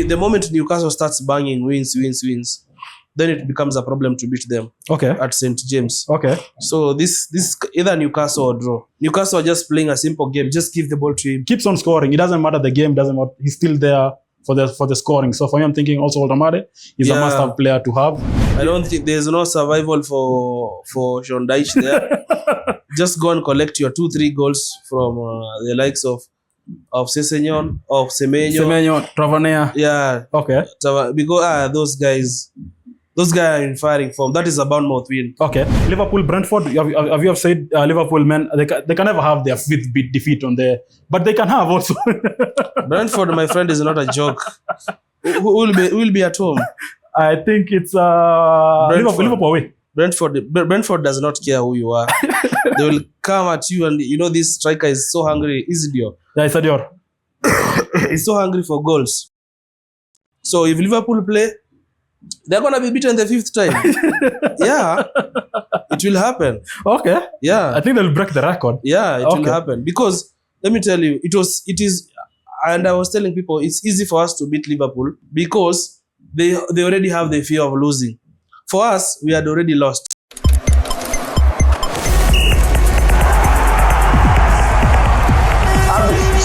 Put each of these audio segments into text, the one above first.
the moment Newcastle starts banging wins, then it becomes a problem to beat them. Okay. At St. James. Okay. So this either Newcastle or draw. Newcastle are just playing a simple game. Just give the ball to him. Keeps on scoring. It doesn't matter the game. Doesn't matter. He's still there for the scoring. So for me, I'm thinking also Oldamade is a must-have player to have. I don't think there's no survival for Sean Dyche there. Just go and collect your 2-3 goals from the likes of Semenyo, Tavernier. Yeah. Okay. Because those guys are in firing form. That is a Bournemouth win. Okay. Liverpool, Brentford. Have you said Liverpool men? They can never have their fifth defeat on there, but they can have also. Brentford, my friend, is not a joke. Who will be at home? I think it's Liverpool away. Brentford does not care who you are. They will come at you, and this striker is so hungry. Isidio. Yeah, Isidio. He's so hungry for goals. So if Liverpool play, they're gonna be beaten the 5th time. Yeah, it will happen. Okay. Yeah, I think they'll break the record. Yeah, it will happen because let me tell you, it is, and I was telling people it's easy for us to beat Liverpool because they already have the fear of losing. For us, we had already lost.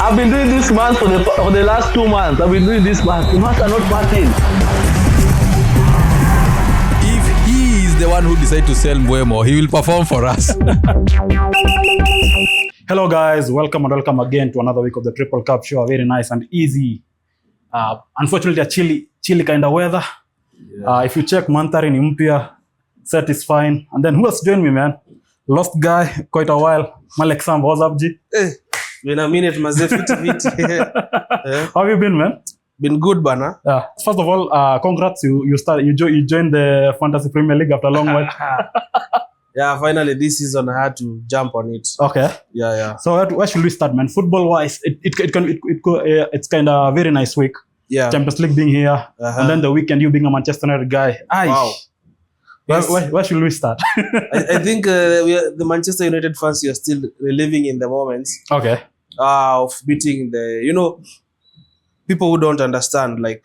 I've been doing this month for the last 2 months. I've been doing this month. The months are not working. If he is the one who decided to sell Mbeumo, he will perform for us. Hello guys, welcome again to another week of the Triple Cup Show. Very nice and easy. Unfortunately, a chilly kind of weather. Yeah. If you check Mantari ni mpya, set is fine. And then who else joined me, man? Lost guy, quite a while. Malek Samba, what's up, G? Been a minute, maze fiti. How have you been, man? Been good, bana. First of all, congrats. You joined the Fantasy Premier League after a long while. Yeah, finally this season I had to jump on it. Okay. Yeah. So where should we start, man? Football wise, it's kind of a very nice week. Yeah. Champions League being here, and then the weekend you being a Manchester United guy. Wow. Yes. Where should we start? I think the Manchester United fans are still reliving in the moments. Okay. Of beating people who don't understand, like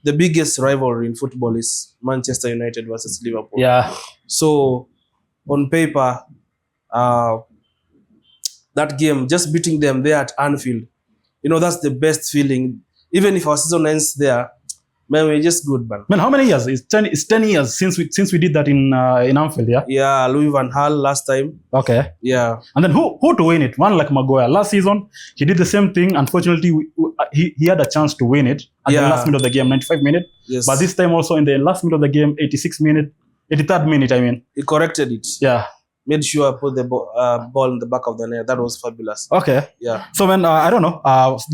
the biggest rivalry in football is Manchester United versus Liverpool. Yeah. So on paper, that game, just beating them there at Anfield, that's the best feeling. Even if our season ends there, man, we're just good, man. Man, how many years? It's 10 years since we did that in Anfield, yeah? Yeah, Louis van Gaal last time. Okay. Yeah. And then who to win it? One like Maguire. Last season, he did the same thing. Unfortunately, he had a chance to win it at the last minute of the game, 95 minutes. Yes. But this time also in the last minute of the game, 83rd minute, I mean. He corrected it. Yeah. Made sure I put the ball in the back of the net. That was fabulous. Okay. Yeah. So man, I don't know.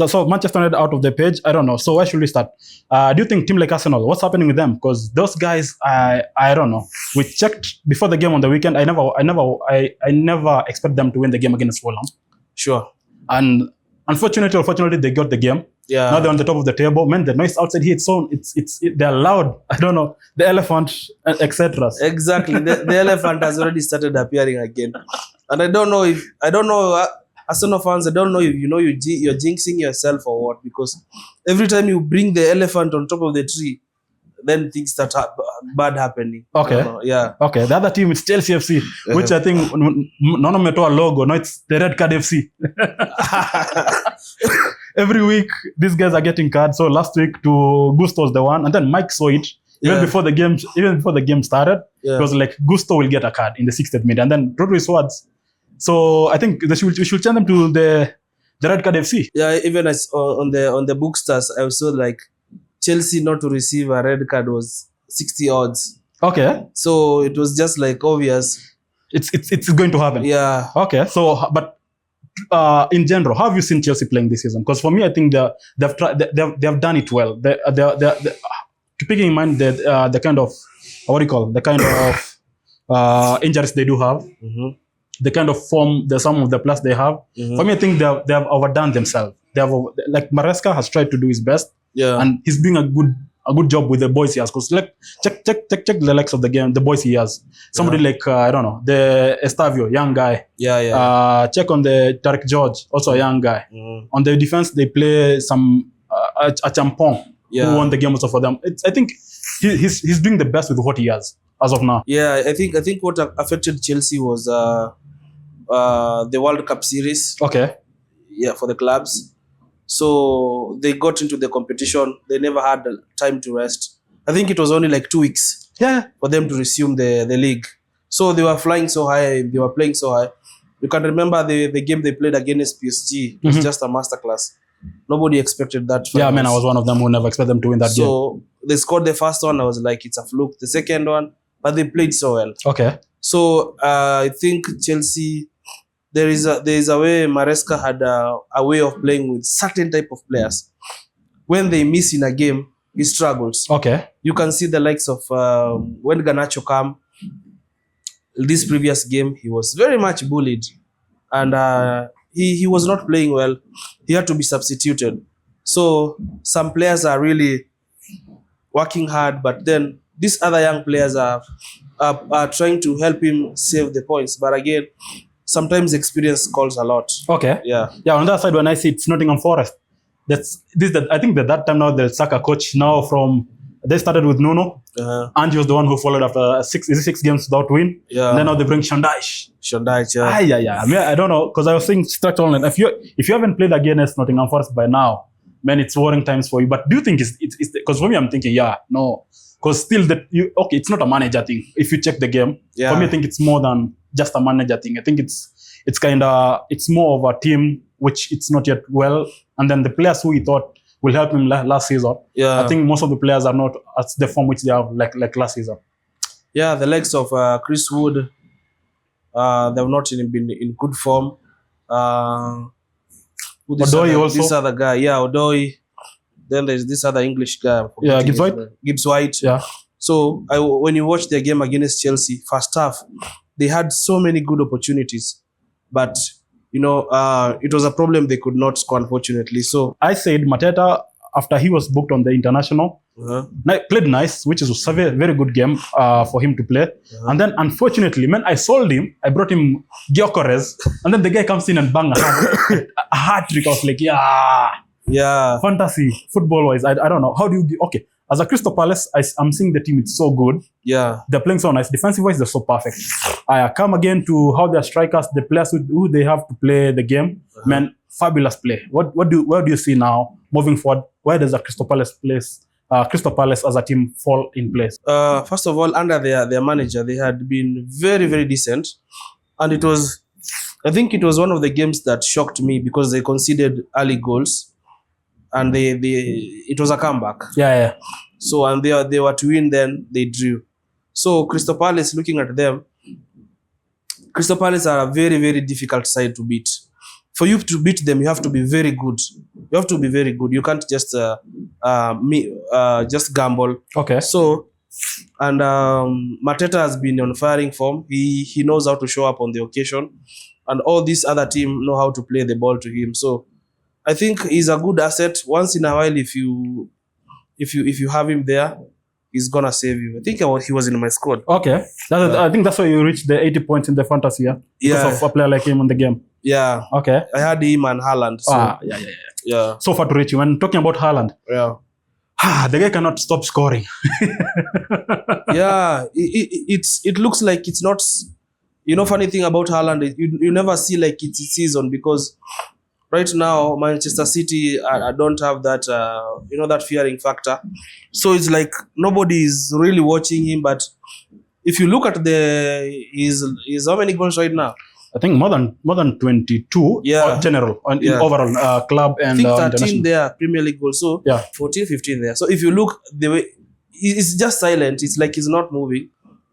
So Manchester United out of the page. I don't know. So where should we start? Do you think team like Arsenal? What's happening with them? Because those guys, I don't know. We checked before the game on the weekend. I never expect them to win the game against Fulham. Sure. And unfortunately, they got the game. Yeah. Now they're on the top of the table. Man, the noise outside here, they're loud. I don't know. The elephant, etc. Exactly. The elephant has already started appearing again. And I don't know Arsenal fans, I don't know if you're jinxing yourself or what, because every time you bring the elephant on top of the tree, then things start bad happening. Okay. Yeah. Okay. The other team is Chelsea FC, which I think none of them a logo. No, it's the red card FC. Every week, these guys are getting cards. So last week, Gusto was the one, and then Mike saw it even before the game started. Yeah. It was like Gusto will get a card in the 60th minute, and then Rodri Swords. So I think we should change them to the red card FC. Yeah, even as on the bookstars, I was like Chelsea not to receive a red card was 60 odds. Okay. So it was just like obvious. It's going to happen. Yeah. Okay. So, but in general, how have you seen Chelsea playing this season? Because for me, I think they've done it well. Keeping in mind that the kind of injuries they do have, the kind of form, the sum of the plus they have. For me, I think they have overdone themselves. Like Maresca has tried to do his best. Yeah. And he's doing a good job with the boys he has. Because check the likes of the game, the boys he has. Somebody like I don't know, the Estavio, young guy. Yeah. Check on the Tarek George, also a young guy. On the defense, they play some a Champong, who won the game also for them. I think he's doing the best with what he has as of now. Yeah, I think what affected Chelsea was the World Cup series. Okay. Yeah, for the clubs. So they got into the competition. They never had time to rest. I think it was only like 2 weeks for them to resume the league. So they were flying so high. They were playing so high. You can remember the game they played against PSG. It was just a masterclass. Nobody expected that. Yeah, man, I was one of them who never expected them to win that game. So they scored the first one. I was like, it's a fluke. The second one, but they played so well. Okay. So I think Chelsea, there is a way Maresca had a way of playing with certain type of players. When they miss in a game, he struggles. Okay. You can see the likes of when Garnacho came. This previous game, he was very much bullied, and he was not playing well. He had to be substituted. So some players are really working hard, but then these other young players are trying to help him save the points. But again, sometimes experience calls a lot. Okay. Yeah. Yeah. On the other side, when I see it's N.Forest, I think that time now the Saka coach now they started with Nuno. And he was the one who followed after 6 games without win. Yeah. And then now they bring Shandaish. Yeah. I mean, I don't know, because I was saying structure online. If you haven't played against N.Forest by now, man, it's worrying times for you. But do you think it's because for me, I'm thinking, no, because still it's not a manager thing. If you check the game, for me, I think it's more than just a manager thing. I think it's more of a team which it's not yet well, and then the players who he thought will help him last season. Yeah, I think most of the players are not at the form which they have like last season. Yeah, the likes of Chris Wood, they've not been in good form. This other guy, Odoi. Then there's this other English guy. Yeah, Gibbs White. Yeah. So when you watch their game against Chelsea, first half, they had so many good opportunities, but it was a problem they could not score, unfortunately. So I said Mateta, after he was booked on the international, played nice, which is a very, very good game for him to play. And then unfortunately, I sold him. I brought him Gyökeres, and then the guy comes in and bang a hat trick. I was like, yeah, fantasy football wise. I don't know, how do you okay? As a Crystal Palace, I'm seeing the team, it's so good. Yeah. They're playing so nice. Defensive-wise, they're so perfect. I come again to how their strikers, the players who they have to play the game. Man, fabulous play. Where do you see now, moving forward? Where does the Crystal Palace as a team fall in place? First of all, under their manager, they had been very, very decent. And I think it was one of the games that shocked me because they conceded early goals. And it was a comeback. Yeah. So and they were to win, then they drew. So Crystal Palace, looking at them, Crystal Palace are a very, very difficult side to beat. For you to beat them, you have to be very good. You have to be very good. You can't just just gamble. Okay. So and Mateta has been on firing form. He knows how to show up on the occasion, and all these other team know how to play the ball to him. So I think he's a good asset. Once in a while, if you have him there, he's gonna save you. I think he was in my squad. Okay, I think that's why you reached the 80 points in the fantasy, because of a player like him in the game. Yeah. Okay. I had him and Haaland. So, yeah. So far to reach you. When talking about Haaland, the guy cannot stop scoring. Yeah, it looks like it's not. Funny thing about Haaland, you never see like it's his season because. Right now, Manchester City, I don't have that, that fearing factor. So it's like nobody is really watching him. But if you look at his how many goals right now? I think more than 22. Yeah. General in overall club and I think 13 there Premier League goals. So 14, 15 there. So if you look the way it's just silent, it's like he's not moving.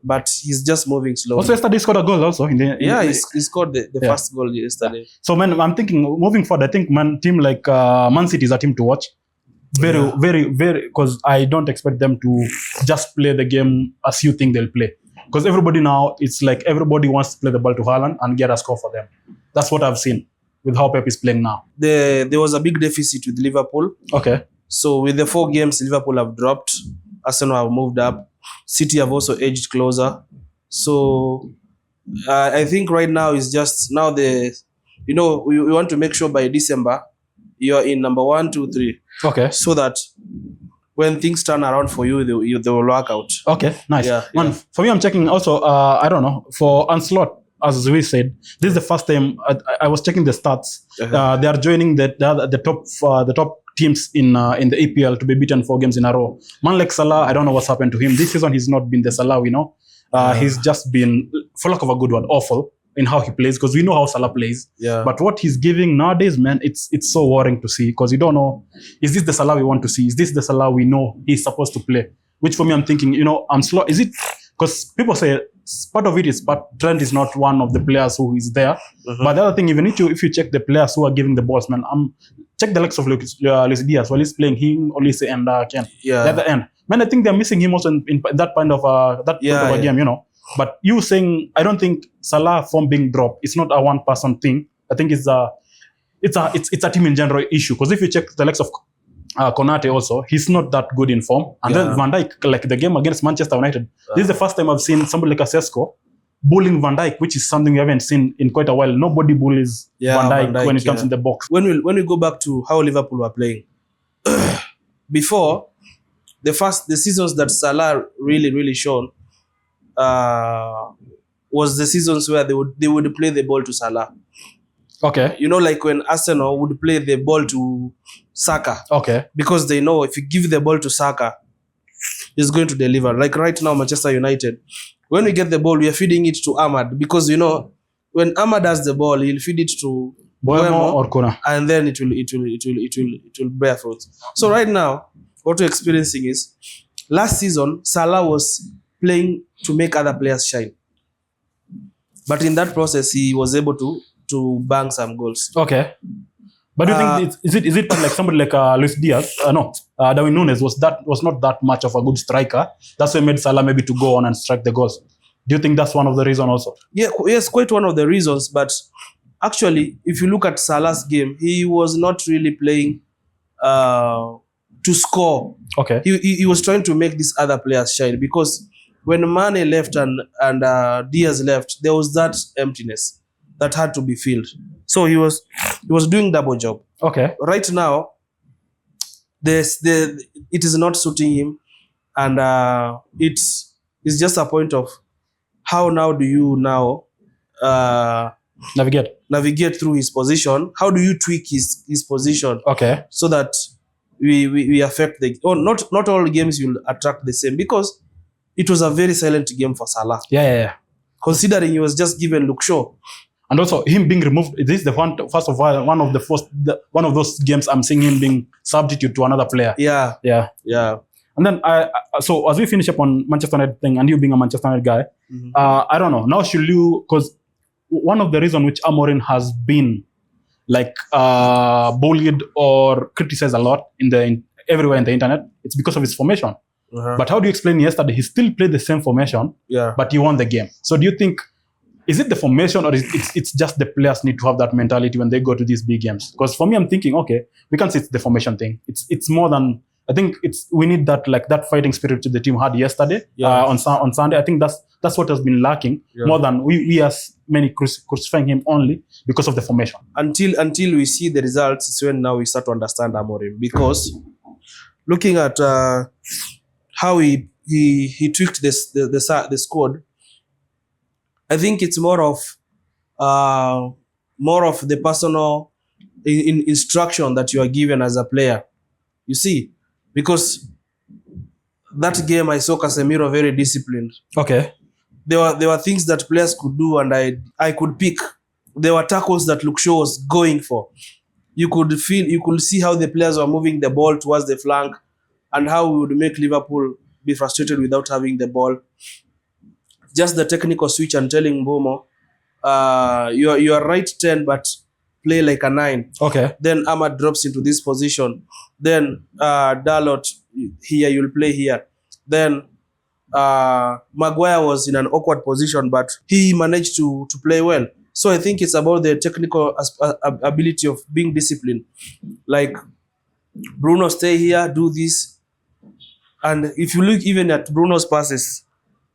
But he's just moving slowly. Also, yesterday he scored a goal also. He scored the first goal yesterday. So, man, I'm thinking, moving forward, I think team like Man City is a team to watch. Very, very, because I don't expect them to just play the game as you think they'll play. Because everybody now, it's like everybody wants to play the ball to Haaland and get a score for them. That's what I've seen with how Pep is playing now. There was a big deficit with Liverpool. Okay. So, with the 4 games, Liverpool have dropped. Arsenal have moved up. City have also edged closer. So I think right now is just now we want to make sure by December you're in number 1, 2, 3. Okay. So that when things turn around for you, they will work out. Okay, nice. Yeah, Man, for me, I'm checking also, I don't know, for Onslaught, as we said, this is the first time I was checking the stats. They are joining the top teams in the EPL to be beaten 4 games in a row. Man like Salah, I don't know what's happened to him. This season, he's not been the Salah we know. He's just been, for lack of a good word, awful in how he plays, because we know how Salah plays. Yeah. But what he's giving nowadays, man, it's so worrying to see, because you don't know, is this the Salah we want to see? Is this the Salah we know he's supposed to play? Which for me, I'm thinking, I'm slow. Is it, because people say part of it is, but Trent is not one of the players who is there. But the other thing, even if you check the players who are giving the balls, man, check the likes of Luis Diaz while he's playing him, Olise and Ken. The other end. Man, I think they're missing him also in that point of a game, But you saying, I don't think Salah from being dropped, it's not a one-person thing. I think it's a team in general issue. Because if you check the likes of Konate also, he's not that good in form. And then Van Dijk, like the game against Manchester United, this is the first time I've seen somebody like Sesko bullying Van Dijk, which is something we haven't seen in quite a while. Nobody bullies Van Dijk when it comes in the box. When we go back to how Liverpool were playing, before the seasons that Salah really shone was the seasons where they would play the ball to Salah. Okay. Like when Arsenal would play the ball to Saka. Okay. Because they know if you give the ball to Saka, he's going to deliver. Like right now, Manchester United, when we get the ball, we are feeding it to Ahmad, because when Ahmad has the ball, he'll feed it to Boemo or Kuna, and then it will bear fruit. So right now, what we're experiencing is, last season Salah was playing to make other players shine, but in that process he was able to bang some goals. Okay. But do you think is it like somebody like Luis Diaz? Darwin Núñez was not that much of a good striker. That's why made Salah maybe to go on and strike the goals. Do you think that's one of the reasons also? Yeah, yes, quite one of the reasons. But actually, if you look at Salah's game, he was not really playing to score. Okay. He was trying to make these other players shine, because when Mane left and Diaz left, there was that emptiness that had to be filled. So he was doing double job. Okay. Right now, it is not suiting him, and it's just a point of how now do you navigate through his position? How do you tweak his position? Okay. So that we affect not all games will attract the same, because it was a very silent game for Salah. Yeah. Considering he was just given Luke Shaw. And also him being removed, this is one of those games I'm seeing him being substitute to another player. Yeah. And then so as we finish up on Manchester United thing, and you being a Manchester United guy, I don't know. Now should you, because one of the reasons which Amorim has been like bullied or criticized a lot everywhere in the internet, it's because of his formation. But how do you explain yesterday he still played the same formation, but he won the game? So do you think, is it the formation, or it's just the players need to have that mentality when they go to these big games? Because for me, I'm thinking, okay, we can't say it's the formation thing. It's more than, I think we need that fighting spirit that the team had yesterday on Sunday. I think that's what has been lacking more than we as many crucifying him only because of the formation. Until we see the results, it's when now we start to understand Amorim, because looking at how he tweaked the squad, I think it's more of the personal instruction that you are given as a player. You see, because that game I saw Casemiro very disciplined. Okay. There were things that players could do, and I could pick. There were tackles that Luke Shaw was going for. You could see how the players were moving the ball towards the flank, and how we would make Liverpool be frustrated without having the ball. Just the technical switch and telling Bomo, you are right 10, but play like a 9. Okay. Then Ahmad drops into this position. Then Dalot here, you'll play here. Then Maguire was in an awkward position, but he managed to play well. So I think it's about the technical ability of being disciplined. Like, Bruno, stay here, do this. And if you look even at Bruno's passes,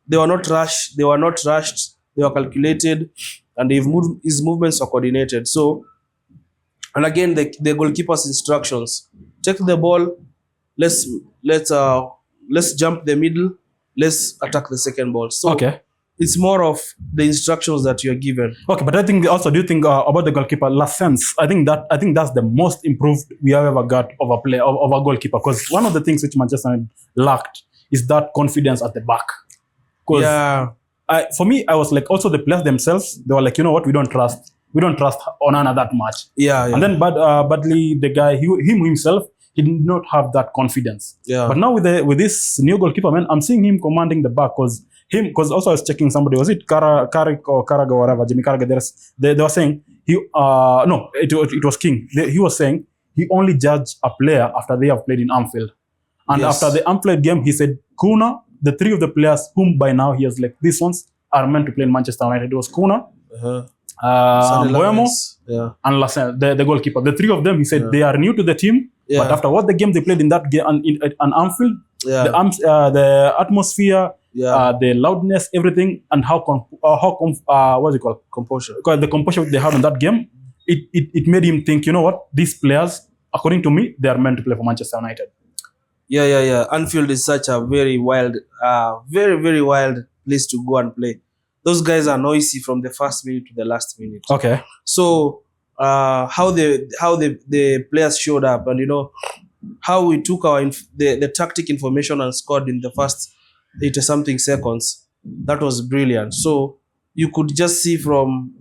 they were not rushed. They were calculated, and his movements are coordinated. So, and again, the goalkeeper's instructions: take the ball, let's jump the middle, let's attack the second ball. So Okay. it's more of the instructions that you're given. Okay, but I think also, do you think about the goalkeeper last sense? I think that's the most improved we have ever got of a goalkeeper. Because one of the things which Manchester United lacked is that confidence at the back. Yeah. For me, I was like, also the players themselves, they were like, you know what, we don't trust Onana that much. Yeah. And then Badly, the guy, him himself, he did not have that confidence. Yeah. But now with this new goalkeeper, man, I'm seeing him commanding the back because also I was checking somebody, was it Carrick or Carragher or whatever, Jimmy Carragher, they were saying it was King. He was saying he only judged a player after they have played in Anfield. And Yes. after the Anfield game, he said, Kuna, the three of the players whom by now he has like, these ones are meant to play in Manchester United. It was Kuna, Mbeumo, Yeah. and Lassen, the goalkeeper. The three of them, he said, they are new to the team. Yeah. But after what the game they played in that game on Anfield, Yeah. the atmosphere, Yeah. the loudness, everything, and what's it called? Composure. Because the composure they had in that game, it made him think, you know what, these players, according to me, they are meant to play for Manchester United. Yeah. Anfield is such a very wild, very, very wild place to go and play. Those guys are noisy from the first minute to the last minute. Okay. So how the players showed up, and you know how we took the tactic information and scored in the first 80 something seconds. That was brilliant. So you could just see from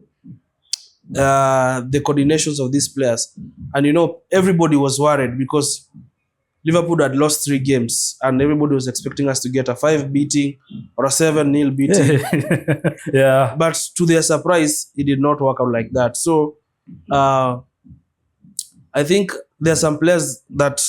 the coordinations of these players, and you know everybody was worried because Liverpool had lost 3 games, and everybody was expecting us to get a 5 beating or a 7-0 beating. Yeah. But to their surprise, it did not work out like that. So I think there are some players that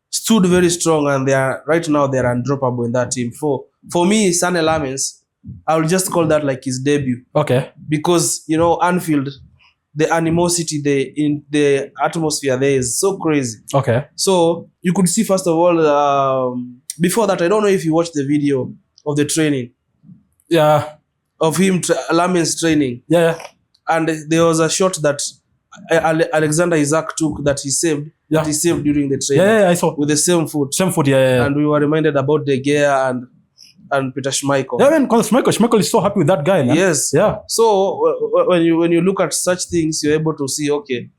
stood very strong, and right now they're undroppable in that team. For me, Salah lammens, I will just call that like his debut, Okay. because you know Anfield, the animosity, the atmosphere there is so crazy. Okay. So you could see, first of all, before that, I don't know if you watched the video of the training Yeah. of him, lammens training. Yeah. And there was a shot that Alexander Isak took that he saved. Yeah. That he saved during the training. Yeah. I saw. With the same foot. Same foot. Yeah. And we were reminded about De Gea and Peter Schmeichel. Yeah, man, because Schmeichel is so happy with that guy, man. Yes. Yeah. So when you look at such things, you're able to see, okay,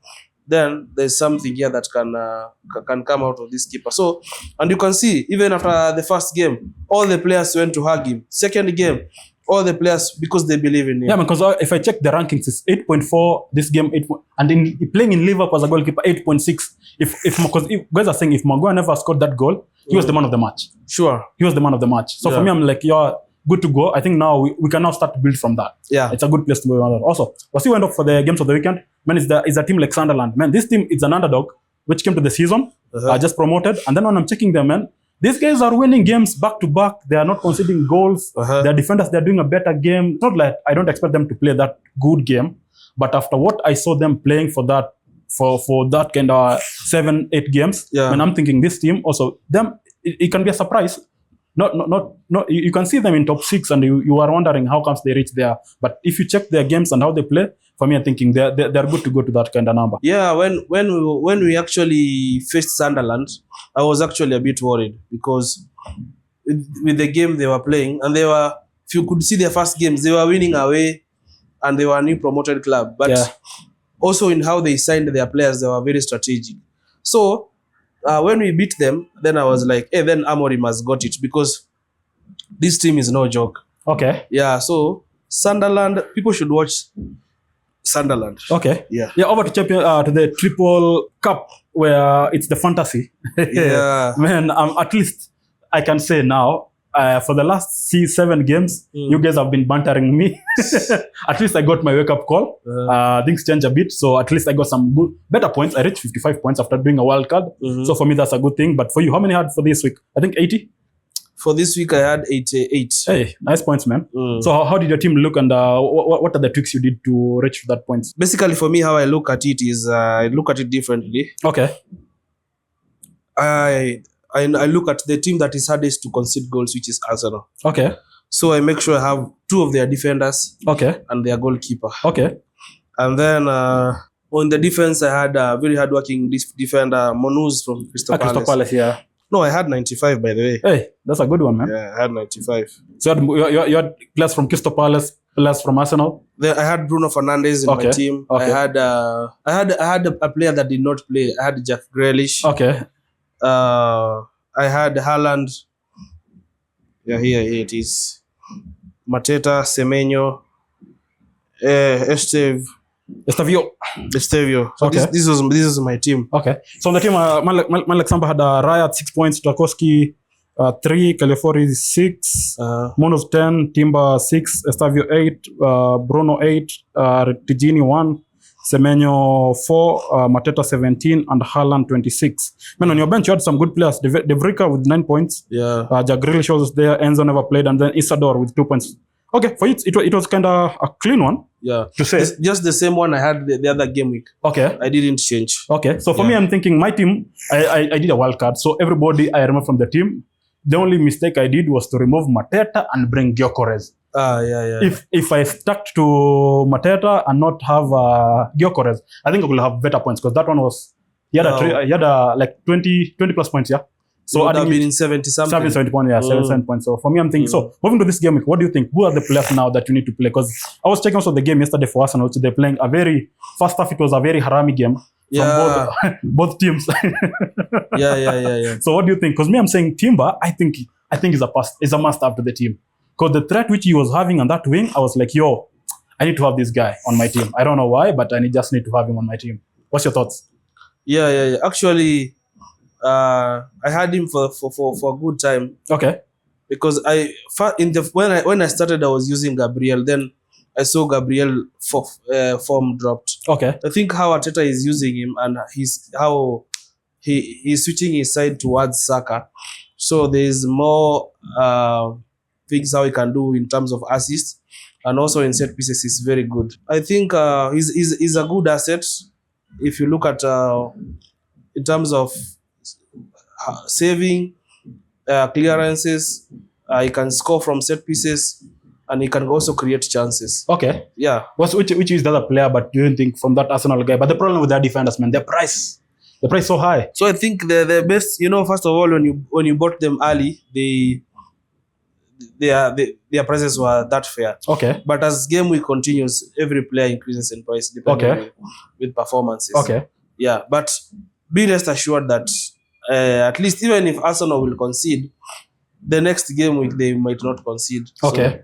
then there's something here that can come out of this keeper. So, and you can see, even after the first game, all the players went to hug him. Second game, all the players, because they believe in him. Yeah, because if I check the rankings, it's 8.4 this game, and in playing in Liverpool as a goalkeeper, 8.6. Because guys are saying if Maguire never scored that goal, he was the man of the match. Sure. He was the man of the match. So for me, I'm like, yeah, good to go. I think now we can now start to build from that. Yeah. It's a good place to go. Also, was he went up for the games of the weekend? Man, it's a team like Sunderland. Man, this team is an underdog which came to the season, just promoted. And then when I'm checking them, man, these guys are winning games back to back. They are not conceding goals. Their defenders, they're doing a better game. It's not like I don't expect them to play that good game, but after what I saw them playing for that kind of 7-8 games, when I'm thinking this team also it can be a surprise. Not. You can see them in top 6, and you are wondering how comes they reach there. But if you check their games and how they play, for me, I'm thinking they're good to go to that kind of number. Yeah, when we actually faced Sunderland, I was actually a bit worried because with the game they were playing, and if you could see their first games, they were winning away, and they were a new promoted club. But also in how they signed their players, they were very strategic. So when we beat them, then I was like, hey, then Amorim has got it, because this team is no joke. Okay. Yeah, so Sunderland, people should watch Sunderland. Okay. Yeah. Over to to the Triple Cup, where it's the fantasy. Yeah. Man, at least I can say now, for the last 7 games, you guys have been bantering me. At least I got my wake-up call. Things change a bit, so at least I got some better points. I reached 55 points after doing a wild card. So for me, that's a good thing. But for you, how many had for this week? I think 80? For this week, I had 88. Hey, nice points, man. So how did your team look, and what are the tricks you did to reach that points? Basically, for me, how I look at it is I look at it differently. Okay. I look at the team that is hardest to concede goals, which is Arsenal. Okay. So I make sure I have 2 of their defenders. Okay. And their goalkeeper. Okay. And then on the defense, I had a very hardworking defender, Monuz from Crystal Palace. Yeah. No, I had 95 by the way. Hey, that's a good one, man. Yeah, I had 95. So you had players from Crystal Palace, players from Arsenal. I had Bruno Fernandes in my team. Okay. I had a player that did not play. I had Jack Grealish. Okay. I had Haaland. Yeah, here it is. Mateta, Semenyo, Estavio. So Okay. this was my team. Okay. So on the team, Malek Samba had Raya 6 points, Tarkowski 3, Californi 6, Monos 10, Timber 6, Estavio 8, Bruno 8, Tigini 1, Semenyo 4, Mateta 17, and Haaland 26. Man, on your bench, you had some good players. De Vrij with 9 points. Yeah. Jack Grealish was there. Enzo never played. And then Isador with 2 points. Okay, for you, it was kind of a clean one. Yeah. To say. It's just the same one I had the other game week. Okay. I didn't change. Okay. So for me, I'm thinking my team, I did a wild card. So everybody I remove from the team. The only mistake I did was to remove Mateta and bring Gyökeres. Yeah. If I stuck to Mateta and not have Gyökeres, I think I would have better points because that one was he had like 20 plus points, yeah. So would have been in 70 something. 70 points, yeah, 7 points. So for me, I'm thinking. So moving to this game, what do you think? Who are the players now that you need to play? Because I was checking also the game yesterday for Arsenal. So they're playing a very first half. It was a very harami game. Yeah. From both teams. Yeah. So what do you think? Because me, I'm saying Timber. I think is a must have to the team. Because the threat which he was having on that wing, I was like, yo, I need to have this guy on my team. I don't know why, but I just need to have him on my team. What's your thoughts? Yeah. Actually, I had him for a good time. Okay. Because when I started, I was using Gabriel. Then I saw Gabriel form dropped. Okay. I think how Arteta is using him and how he's switching his side towards Saka. So there is more things how he can do in terms of assists and also in set pieces is very good. I think he's a good asset if you look at in terms of saving, clearances. He can score from set pieces and he can also create chances. Okay. Yeah. Which is the other player, but do you think from that Arsenal guy? But the problem with their defenders, man, the price so high. So I think the best, first of all, when you bought them early, their prices were that fair. Okay. But as game week continues, every player increases in price depending with performances. Okay. Yeah, but be rest assured that at least even if Arsenal will concede, the next game week they might not concede. Okay. So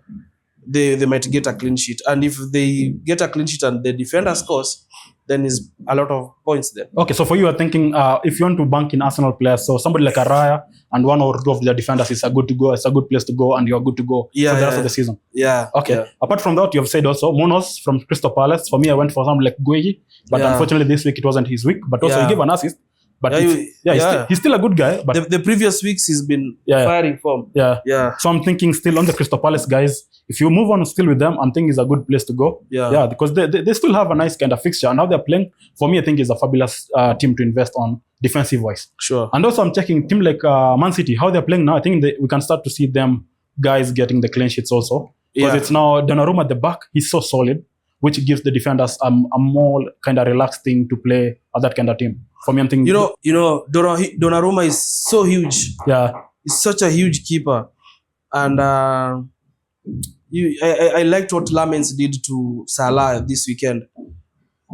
they might get a clean sheet. And if they get a clean sheet and the defender scores, then is a lot of points there. Okay, so for you, are thinking if you want to bank in Arsenal players, so somebody like Raya and one or two of their defenders is a good to go. It's a good place to go, and you're good to go for the rest of the season. Yeah. Okay. Yeah. Apart from that, you have said also Monos from Crystal Palace. For me, I went for something like Gueye, but unfortunately this week it wasn't his week. But also he gave an assist. But he's still a good guy. But the previous weeks he's been firing form. Yeah. So I'm thinking still on the Crystal Palace guys. If you move on still with them, I'm thinking it's a good place to go. Yeah, because they still have a nice kind of fixture. And now they're playing, for me, I think it's a fabulous team to invest on defensive-wise. Sure. And also I'm checking team like Man City, how they're playing now. I think we can start to see them guys getting the clean sheets also. Because it's now Donnarumma at the back. He's so solid, which gives the defenders a more kind of relaxed thing to play at that kind of team. For me, I'm thinking... Donnarumma is so huge. Yeah. He's such a huge keeper. And... I liked what lammens did to Salah this weekend.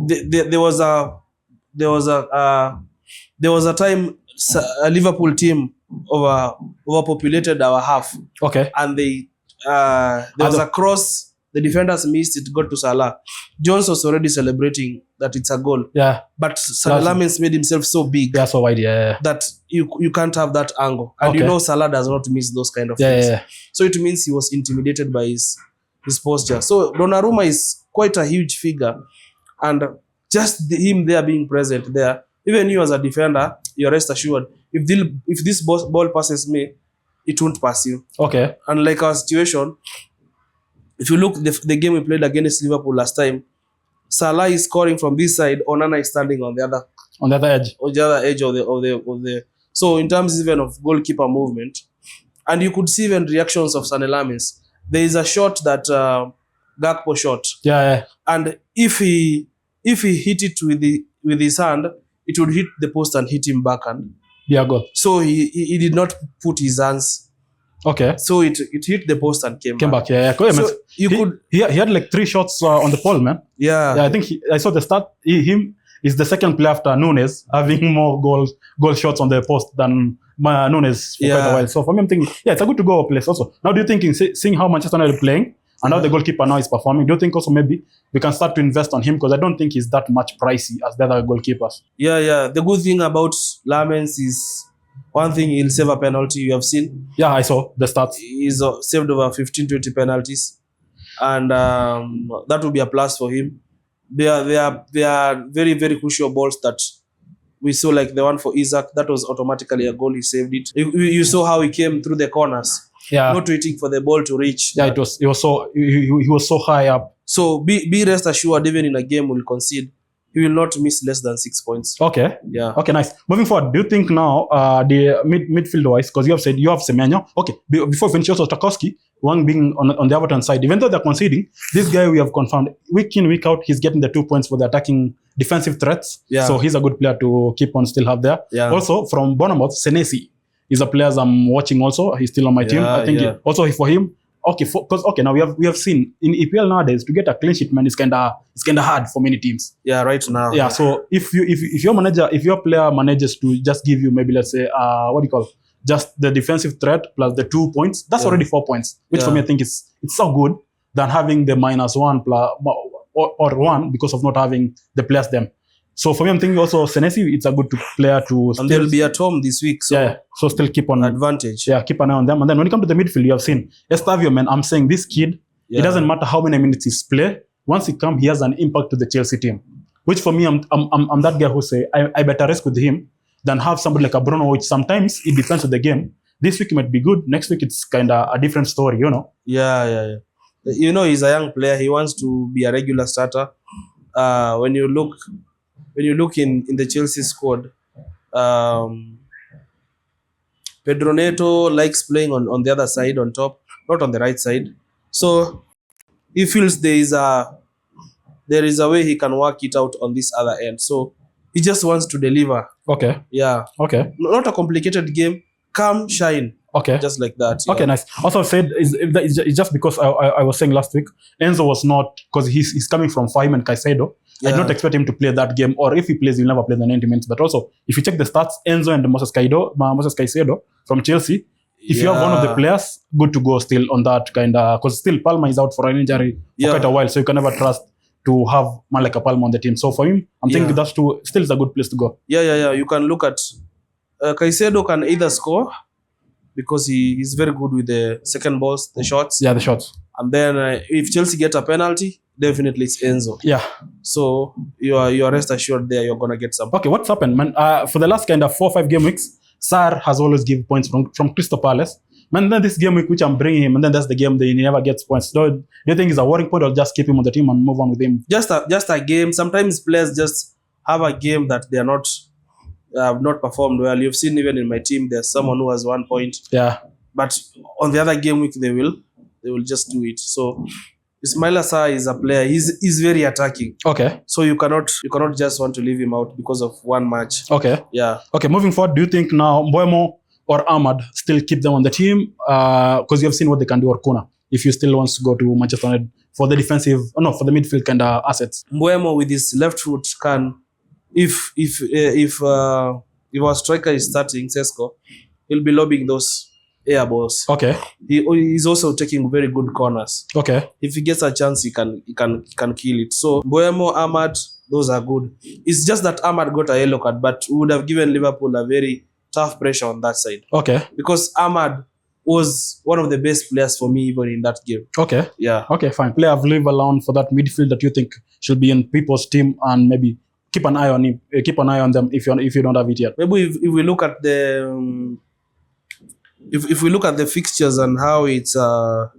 There was a time a Liverpool team overpopulated our half. Okay. And there was a cross. The defenders missed it. Got to Salah. Jones was already celebrating that it's a goal. Yeah. But lammens made himself so big. Yeah, so wide. Yeah. That you can't have that angle. And Salah does not miss those kind of things. Yeah. So it means he was intimidated by his posture. So Donnarumma is quite a huge figure, and just him there being present there, even you as a defender, you're rest assured if this ball passes me, it won't pass you. Okay. And like our situation, if you look the game we played against Liverpool last time, Salah is scoring from this side, Onana is standing on the other edge. On the other edge of the. So in terms even of goalkeeper movement, and you could see even reactions of lammens. There is a shot that Gakpo shot. Yeah. And if he hit it with his hand, it would hit the post and hit him back and Yeah, goal. So he did not put his hands. Okay. So it hit the post and came back. Yeah. Go ahead, So man. you he, could, he had like 3 shots on the pole, man. yeah. Yeah, I think I saw the stat. Him is the second player after Nunes having more goal shots on the post than Nunes for quite a while. So for me, I'm thinking, yeah, it's a good to go place also. Now, do you think, seeing how Manchester United are playing and how the goalkeeper now is performing, do you think also maybe we can start to invest on him? Because I don't think he's that much pricey as the other goalkeepers. Yeah. The good thing about Lammens is one thing, he'll save a penalty. You have seen. Yeah, I saw the stats. He's saved over 15-20 penalties, and that will be a plus for him. They are very, very crucial balls that we saw, like the one for Isak. That was automatically a goal. He saved it. You saw how he came through the corners, not waiting for the ball to reach. Yeah, he was so high up. So be rest assured, even in a game we'll concede, he will not miss less than 6 points. Okay. Yeah. Okay, nice. Moving forward, do you think now the midfield wise, because you have said you have Semenyo. Okay, before we finish, also Tarkowski, one being on the Everton side, even though they're conceding, this guy we have confirmed week in, week out, he's getting the 2 points for the attacking defensive threats. Yeah. So he's a good player to keep on still have there. Yeah. Also from Bournemouth, Senesi is a player I'm watching also. He's still on my team. I think also for him. Okay, now we have seen in EPL nowadays to get a clean sheet, man, it's kinda hard for many teams. Yeah, right now. Yeah. So if your player manages to just give you maybe, let's say, just the defensive threat plus the 2 points, that's already 4 points, which for me I think it's so good than having the -1 or 1 because of not having the players them. So for me, I'm thinking also Senesi, it's a good player to. And they'll be at home this week, so so still keep on advantage. Yeah, keep an eye on them. And then when you come to the midfield, you have seen Estavio, man. I'm saying this kid, it doesn't matter how many minutes he's play. Once he comes, he has an impact to the Chelsea team. Which for me, I'm that guy who say I better risk with him than have somebody like a Bruno, which sometimes it depends on the game. This week it might be good. Next week it's kind of a different story, you know. Yeah. You know, he's a young player. He wants to be a regular starter. When you look in the Chelsea squad, Pedro Neto likes playing on the other side, on top, not on the right side. So he feels there is a way he can work it out on this other end. So he just wants to deliver. Okay. Yeah. Okay. Not a complicated game. Come, shine. Okay. Just like that. Yeah. Okay, nice. Also said it's just because I was saying last week, Enzo was not, because he's coming from Fahim and Caicedo. I don't expect him to play that game, or if he plays, he'll never play the 90 minutes. But also, if you check the stats, Enzo and Moses Caicedo from Chelsea, if you have one of the players, good to go still on that kind of, because still Palma is out for an injury for quite a while, so you can never trust to have man like a Palma on the team. So for him, I'm thinking that's still is a good place to go. Yeah. You can look at Caicedo can either score because he's very good with the second balls, the shots. Yeah, the shots. And then if Chelsea get a penalty, definitely it's Enzo. Yeah. So you are rest assured there you're gonna get some. Okay, what's happened, man? For the last kind of 4 or 5 game weeks, Sarr has always given points from Crystal Palace. Man, then this game week which I'm bringing him, and then that's the game that he never gets points. Do you think it's a worrying point, or just keep him on the team and move on with him? Just a game. Sometimes players just have a game that they are not have not performed well. You've seen even in my team, there's someone who has 1 point. Yeah. But on the other game week, they will just do it. So Ismaila Sarr is a player. He's very attacking. Okay. So you cannot just want to leave him out because of one match. Okay. Yeah. Okay. Moving forward, do you think now Mbeumo or Ahmad still keep them on the team? Because you have seen what they can do, or Kuna, if you still wants to go to Manchester United for the for the midfield kind of assets. Mbeumo with his left foot can, if our striker is starting Sesko, he'll be lobbing those air balls. Okay. He's also taking very good corners. Okay. If he gets a chance, he can kill it. So Mbeumo, Ahmad, those are good. It's just that Ahmad got a yellow card, but we would have given Liverpool a very tough pressure on that side. Okay. Because Ahmad was one of the best players for me even in that game. Okay. Yeah. Okay, fine. Player of leave alone for that midfield that you think should be in people's team, and maybe keep an eye on him. Keep an eye on them if you don't have it yet. Maybe if we look at the if we look at the fixtures and how it's because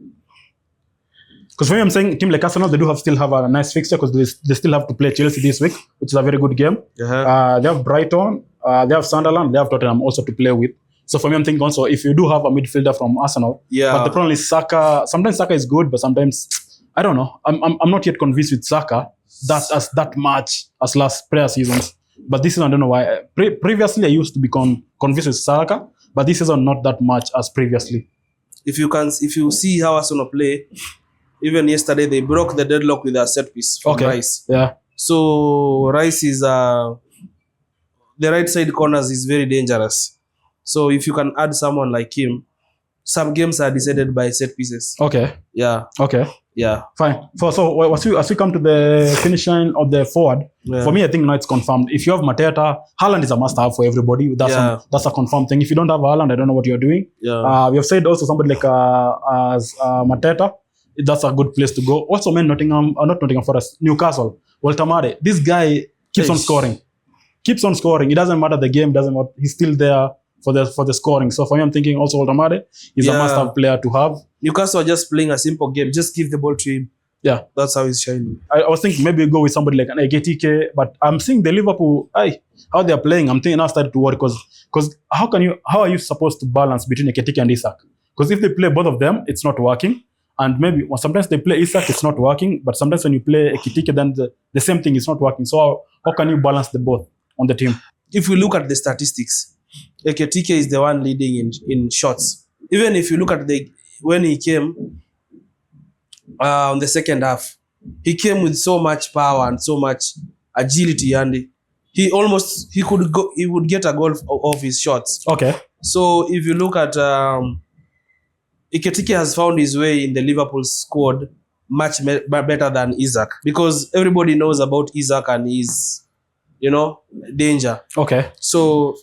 for me, I'm saying team like Arsenal, they do still have a nice fixture because they still have to play Chelsea this week, which is a very good game. Uh-huh. They have Brighton, they have Sunderland, they have Tottenham also to play with. So for me, I'm thinking also if you do have a midfielder from Arsenal, but the problem is Saka. Sometimes Saka is good, but sometimes I don't know. I'm not yet convinced with Saka that much as last prayer seasons. But this season, I don't know why. Previously, I used to be convinced with Saka, but this season not that much as previously. If you see how Arsenal play, even yesterday they broke the deadlock with a set piece from Rice. Yeah. So Rice is the right side corners is very dangerous. So if you can add someone like him, some games are decided by set pieces. Okay. Yeah. Okay. Yeah. Fine. So as we come to the finish line of the forward, for me, I think now it's confirmed. If you have Mateta, Haaland is a must-have for everybody. That's a confirmed thing. If you don't have Haaland, I don't know what you're doing. Yeah. We have said also somebody like Mateta, that's a good place to go. Also, not Nottingham Forest, Newcastle, Walter. This guy keeps on scoring. Keeps on scoring. It doesn't matter the game, doesn't matter. He's still there for the scoring. So for me, I'm thinking also Walter is a must-have player to have. Newcastle are just playing a simple game. Just give the ball to him. Yeah. That's how he's shining. I was thinking maybe go with somebody like an Gyökeres, but I'm seeing the Liverpool, how they're playing. I'm thinking I started to worry because how are you supposed to balance between Gyökeres and Isak? Because if they play both of them, it's not working. And maybe sometimes they play Isak, it's not working. But sometimes when you play Gyökeres, then the same thing is not working. So how can you balance the both on the team? If we look at the statistics, Gyökeres is the one leading in shots. Even if you look at when he came on the second half, he came with so much power and so much agility, and he would get a goal off his shots. Okay. So if you look at Gyökeres has found his way in the Liverpool's squad much better than Isak, because everybody knows about Isak and his danger. Okay. So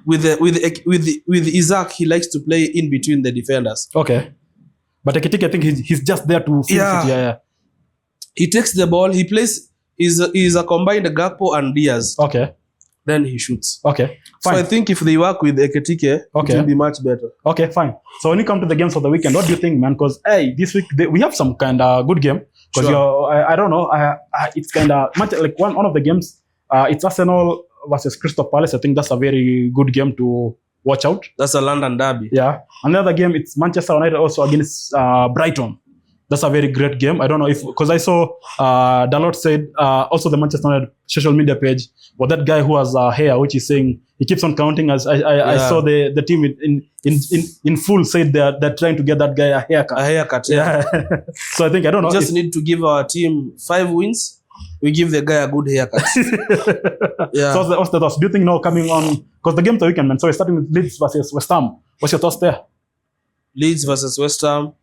with Isak, he likes to play in between the defenders. Okay. But Gyökeres, I think he's just there to finish it. Yeah. He takes the ball, he plays, he's a combined Gakpo and Diaz. Okay. Then he shoots. Okay. Fine. So I think if they work with Gyökeres, it will be much better. Okay, fine. So when you come to the games of the weekend, what do you think, man? Because this week we have some kind of good game. Because I don't know, it's kind of much like one of the games. It's Arsenal versus Crystal Palace. I think that's a very good game to watch out. That's a London derby. Yeah. Another game, it's Manchester United also against Brighton. That's a very great game. I don't know because I saw Drought said also the Manchester United social media page, but that guy who has hair, which is saying he keeps on counting. As I saw the team in full said they're trying to get that guy a haircut. A haircut, yeah. So I think I don't know. We just need to give our team 5 wins. We give the guy a good haircut. Yeah. So what's the thoughts? Do you think now coming on, because the game of the weekend, man? So we're starting with Leeds versus West Ham. What's your thoughts there? Leeds versus West Ham.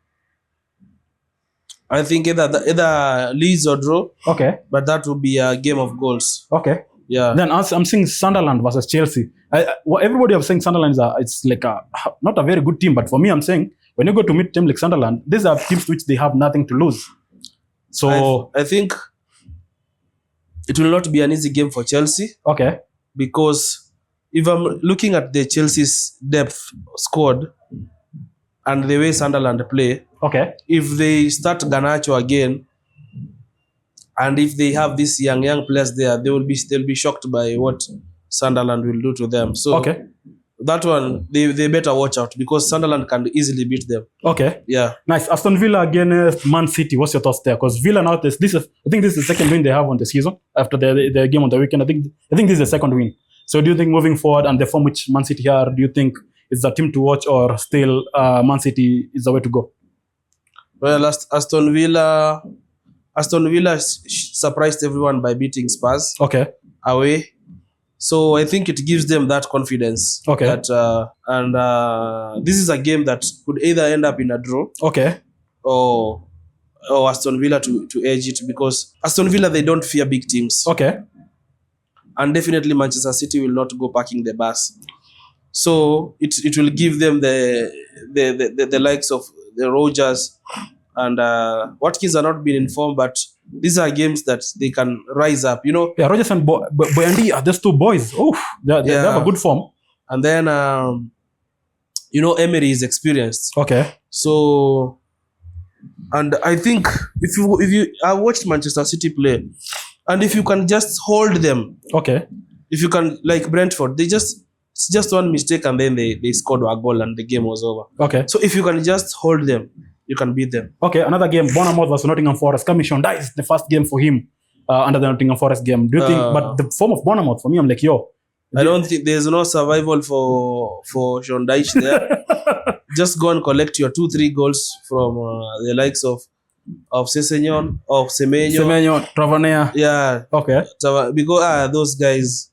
I think either Leeds or draw. Okay. But that will be a game of goals. Okay. Yeah. Then I'm seeing Sunderland versus Chelsea. Everybody is saying Sunderland it's like not a very good team, but for me, I'm saying when you go to meet team like Sunderland, these are teams which they have nothing to lose. So I think it will not be an easy game for Chelsea. Okay. Because if I'm looking at the Chelsea's depth squad and the way Sunderland play, okay, if they start Garnacho again, and if they have these young players there, they'll be shocked by what Sunderland will do to them. So okay, that one they better watch out, because Sunderland can easily beat them. Okay. Yeah. Nice. Aston Villa against Man City. What's your thoughts there? Because Villa now I think this is the second win they have on the season after the game on the weekend. I think this is the second win. So do you think moving forward and the form which Man City are, do you think it's the team to watch, or still Man City is the way to go? Well, Aston Villa surprised everyone by beating Spurs. Okay. Away. So I think it gives them that confidence. Okay. That this is a game that could either end up in a draw. Okay. Or Aston Villa to edge it, because Aston Villa, they don't fear big teams. Okay. And definitely Manchester City will not go parking the bus. So it will give them the likes of the Rodgers and Watkins are not being informed, but these are games that they can rise up, Yeah, Rodgers and Boyandi are just two boys. Oh, they have a good form. And then Emery is experienced. Okay. So, and I think if you I watched Manchester City play, and if you can just hold them, okay. If you can, like Brentford, it's just one mistake and then they scored a goal and the game was over. Okay. So if you can just hold them, you can beat them. Okay, another game, Bournemouth versus N.Forest. Commission, that is the first game for him. under the N.Forest game. Do you think? But the form of Bournemouth for me, I'm like, yo. I don't think there's no survival for Sean Dyche there. Just go and collect your 2-3 goals from the likes of Semenyo, Travania. Yeah. Okay. Because those guys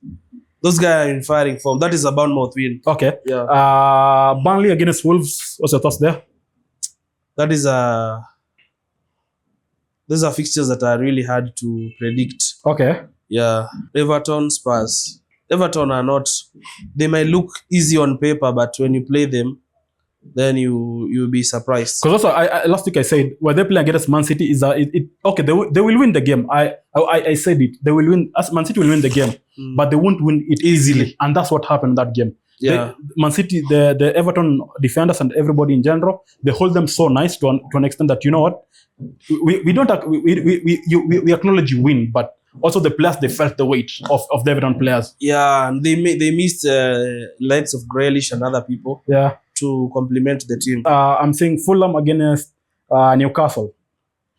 are in firing form. That is a Bournemouth win. Okay. Yeah. Burnley against Wolves. What's your thoughts there? That is those are fixtures that are really hard to predict. Okay. Yeah. Everton, Spurs. Everton are not. They might look easy on paper, but when you play them, then you'll be surprised. Because also, I last week I said when they play against Man City okay? They will win the game. I said it. They will win. As Man City will win the game, but they won't win it easily, and that's what happened in that game. Yeah. Man City, the Everton defenders and everybody in general, they hold them so nice to an extent that, you know what, we don't we acknowledge you win, but also the players, they felt the weight of the Everton players. Yeah, and they missed likes of Grealish and other people. Yeah. To complement the team. I'm saying Fulham against Newcastle.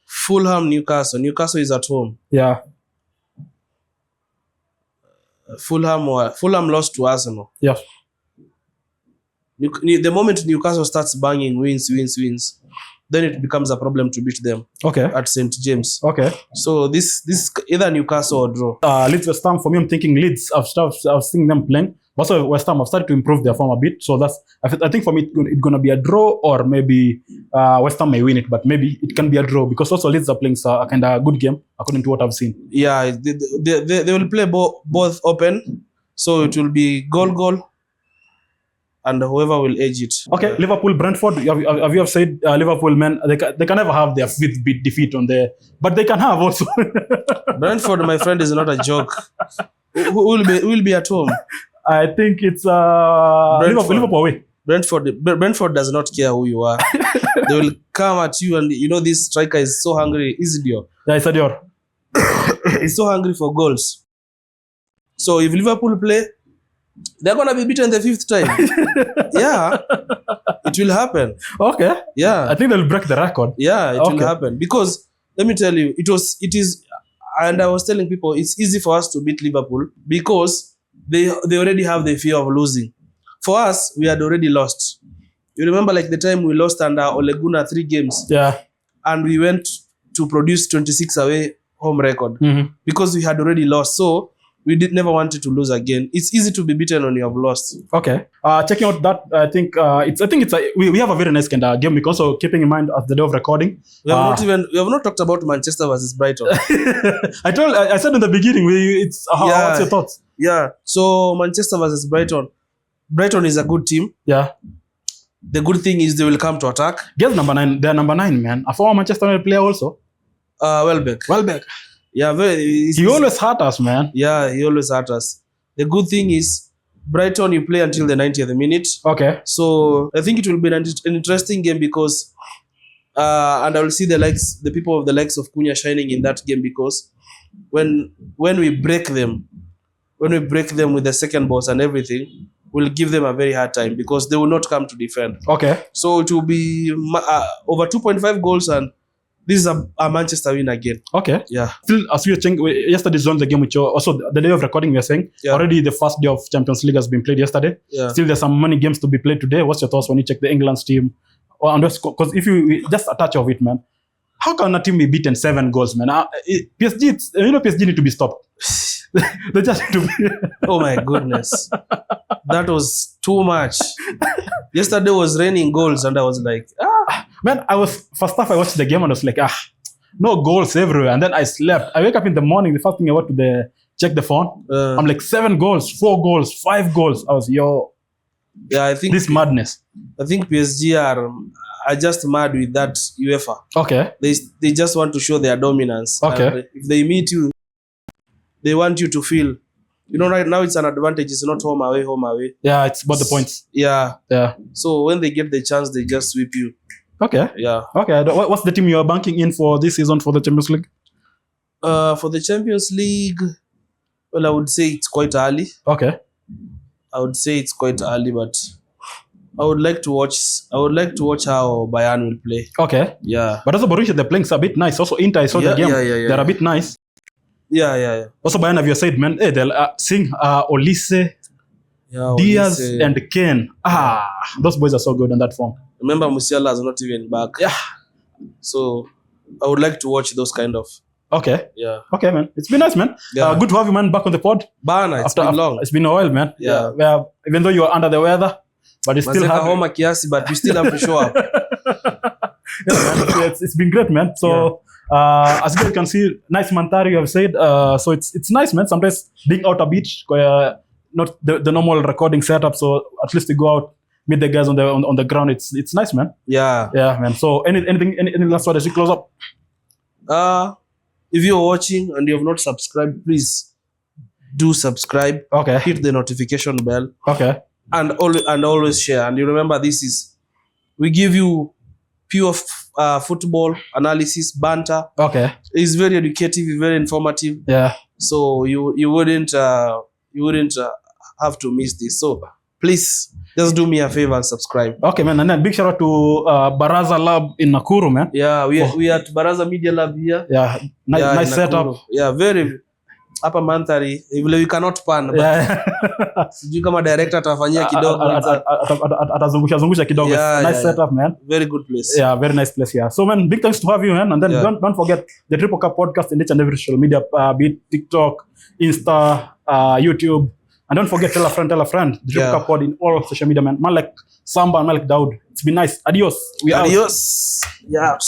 Fulham, Newcastle. Newcastle is at home. Yeah. Fulham lost to Arsenal. Yeah. The moment Newcastle starts banging wins, then it becomes a problem to beat them. Okay. At St. James. Okay. So this either Newcastle or draw. Leeds West Ham, for me, I'm thinking Leeds. I've seen them playing. Also, West Ham have started to improve their form a bit. So I think for me, it's going to be a draw, or maybe West Ham may win it, but maybe it can be a draw because also Leeds are playing a kind of good game according to what I've seen. Yeah, they will play both open. So it will be goal, and whoever will edge it. Okay, Liverpool, Brentford. Have you said Liverpool, man? They can never have their fifth defeat on there, but they can have also. Brentford, my friend, is not a joke. Who will be at home? I think it's Liverpool away. Brentford does not care who you are. They will come at you, and you know this striker is so hungry. Isidio. Yeah, Isidio. He's so hungry for goals. So if Liverpool play, they're gonna be beaten the 5th time. Yeah, it will happen. Okay. Yeah, I think they'll break the record. Yeah, it will happen because let me tell you, it is, and I was telling people it's easy for us to beat Liverpool because they already have the fear of losing. For us, we had already lost. You remember like the time we lost under Ole Gunnar 3 games? Yeah. And we went to produce 26 away home record because we had already lost. So we never wanted to lose again. It's easy to be beaten when you have lost. Okay. Checking out that, I think we have a very nice kind of game. Because also keeping in mind at the day of recording, we have not talked about Manchester versus Brighton. I said in the beginning, what's your thoughts? Yeah. So Manchester versus Brighton. Brighton is a good team. Yeah. The good thing is they will come to attack. Guess number 9. They're number 9, man. A former Manchester United player also. Welbeck. Yeah, he always hurt us, man. Yeah, he always hurt us. The good thing is Brighton, you play until the 90th minute. Okay. So I think it will be an interesting game because and I will see the people of the likes of Cunha shining in that game because when we break them with the second balls and everything, we'll give them a very hard time because they will not come to defend. Okay. So it will be over 2.5 goals, and this is a Manchester win again. Okay. Yeah. Still, as we were saying, yesterday's on the game with you. Also, the day of recording, we are saying already the first day of Champions League has been played yesterday. Yeah. Still, there's some many games to be played today. What's your thoughts when you check the England's team? Because if you just a touch of it, man, how can a team be beaten 7 goals, man? PSG need to be stopped. They just need to be. Oh my goodness, that was too much. Yesterday was raining goals, and I was like, man. First half I watched the game and I was like, no goals everywhere. And then I slept. I wake up in the morning. The first thing I went to check the phone. I'm like 7 goals, 4 goals, 5 goals. I was yeah. I think this madness. I think PSG are just mad with that UEFA. Okay. They just want to show their dominance. Okay. And if they meet you, they want you to feel, right now it's an advantage. It's not home away. Yeah, it's about the points. Yeah. Yeah. So when they get the chance, they just sweep you. Okay. Yeah. Okay. What's the team you are banking in for this season for the Champions League? For the Champions League, well, I would say it's quite early. Okay. I would say it's quite early, but I would like to watch how Bayern will play. Okay. Yeah. But also Borussia, they're playing a bit nice. Also Inter, I saw the game. Yeah. They're a bit nice. Yeah. Also, Bayern have you said, man, hey, they'll sing Olise, Diaz, Olise. and Kane. Those boys are so good in that form. Remember, Musiala is not even back. Yeah. So I would like to watch those kind of. Okay. Yeah. Okay, man. It's been nice, man. Yeah. Good to have you, man, back on the pod. Bana, it's been long. It's been a while, man. Yeah. Even though you are under the weather, but you still have homa kiasi, but we still have to show up. Man, it's been great, man. So as you can see, nice Mantari you have said. So it's nice, man. Sometimes being out a bit, not the normal recording setup. So at least to go out, meet the guys on the ground. It's nice, man. Yeah, man. So any last word as you close up? If you're watching and you have not subscribed, please do subscribe. Okay. Hit the notification bell. Okay. And always share. And you remember, we give you pure football analysis, banter. Okay. It's very educative, very informative. Yeah. So you wouldn't have to miss this. So please just do me a favor and subscribe. Okay, man. And then big shout out to Baraza Lab in Nakuru, man. Yeah, we are at Baraza Media Lab here. Yeah, nice setup. Yeah, very hapa mandhari vile we cannot pan. Yeah. Sijui kama director atafanyia kidogo. Atazungusha kidogo. Nice setup, man. Very good place. Yeah, very nice place. Yeah. So, man, big thanks to have you, man. And then don't forget the Triple Cup podcast in each and every social media, be it TikTok, Insta, YouTube. And don't forget, tell a friend. The Triple Cup pod in all social media, man. Man like Samba, man like Dawuud. It's been nice. Adios. We out. Adios. Yeah.